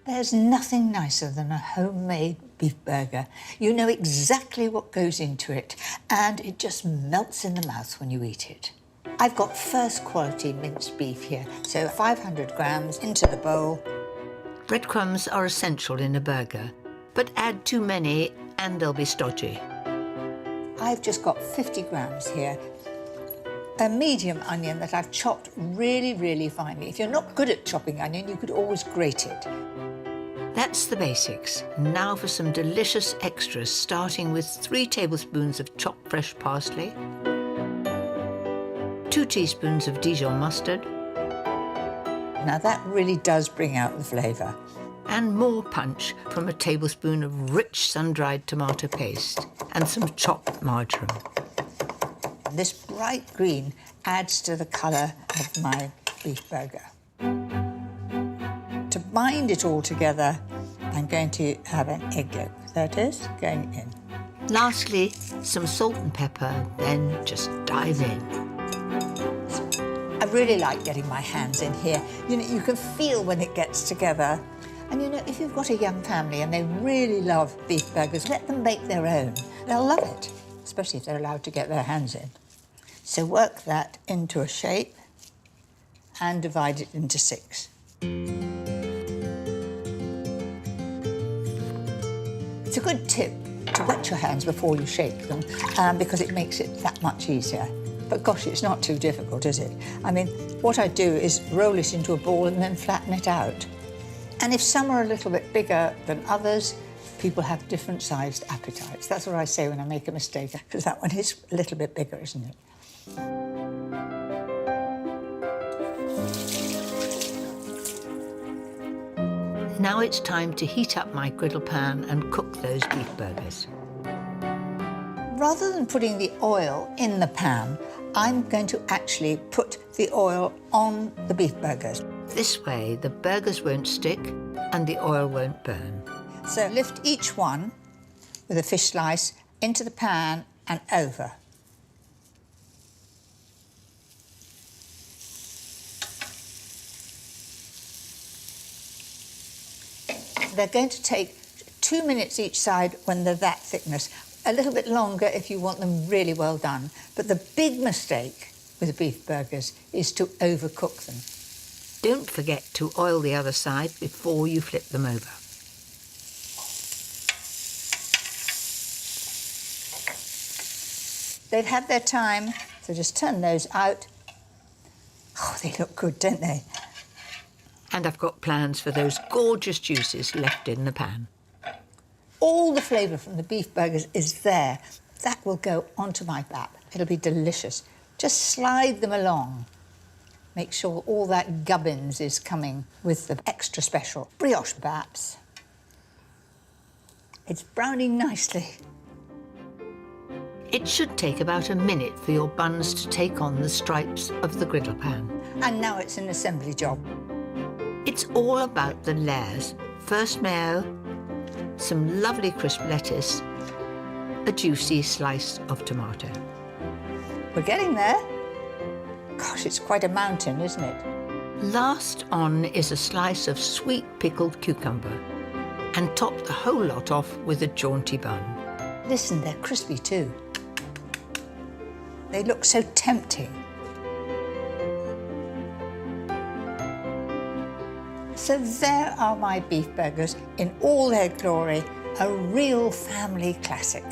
There's nothing nicer than a homemade beef burger. You know exactly what goes into it, and it just melts in the mouth when you eat it. I've got first quality minced beef here, so 500 grams into the bowl. Breadcrumbs are essential in a burger, but add too many and they'll be stodgy. I've just got 50 grams here. A medium onion that I've chopped really, really finely. If you're not good at chopping onion, you could always grate it. That's the basics. Now for some delicious extras, starting with 3 tablespoons of chopped fresh parsley, 2 teaspoons of Dijon mustard. Now that really does bring out the flavour. And more punch from a tablespoon of rich sun-dried tomato paste and some chopped marjoram. This bright green adds to the colour of my beef burger. To bind it all together, I'm going to have an egg yolk. There it is, going in. Lastly, some salt and pepper, then just dive in. I really like getting my hands in here. You know, you can feel when it gets together. And you know, if you've got a young family and they really love beef burgers, let them make their own. They'll love it, especially if they're allowed to get their hands in. So work that into a shape and divide it into 6. It's a good tip to wet your hands before you shake them because it makes it that much easier. But gosh, it's not too difficult, is it? I mean, what I do is roll it into a ball and then flatten it out. And if some are a little bit bigger than others, people have different sized appetites. That's what I say when I make a mistake, because that one is a little bit bigger, isn't it? Now it's time to heat up my griddle pan and cook those beef burgers. Rather than putting the oil in the pan, I'm going to actually put the oil on the beef burgers. This way, the burgers won't stick and the oil won't burn. So lift each one with a fish slice into the pan and over. They're going to take 2 minutes each side when they're that thickness. A little bit longer if you want them really well done. But the big mistake with beef burgers is to overcook them. Don't forget to oil the other side before you flip them over. They've had their time, so just turn those out. Oh, they look good, don't they? And I've got plans for those gorgeous juices left in the pan. All the flavour from the beef burgers is there. That will go onto my bap. It'll be delicious. Just slide them along. Make sure all that gubbins is coming with the extra special brioche baps. It's browning nicely. It should take about a minute for your buns to take on the stripes of the griddle pan. And now it's an assembly job. It's all about the layers. First mayo, some lovely crisp lettuce, a juicy slice of tomato. We're getting there. Gosh, it's quite a mountain, isn't it? Last on is a slice of sweet pickled cucumber, and top the whole lot off with a jaunty bun. Listen, they're crispy too. They look so tempting. So there are my beef burgers in all their glory, a real family classic.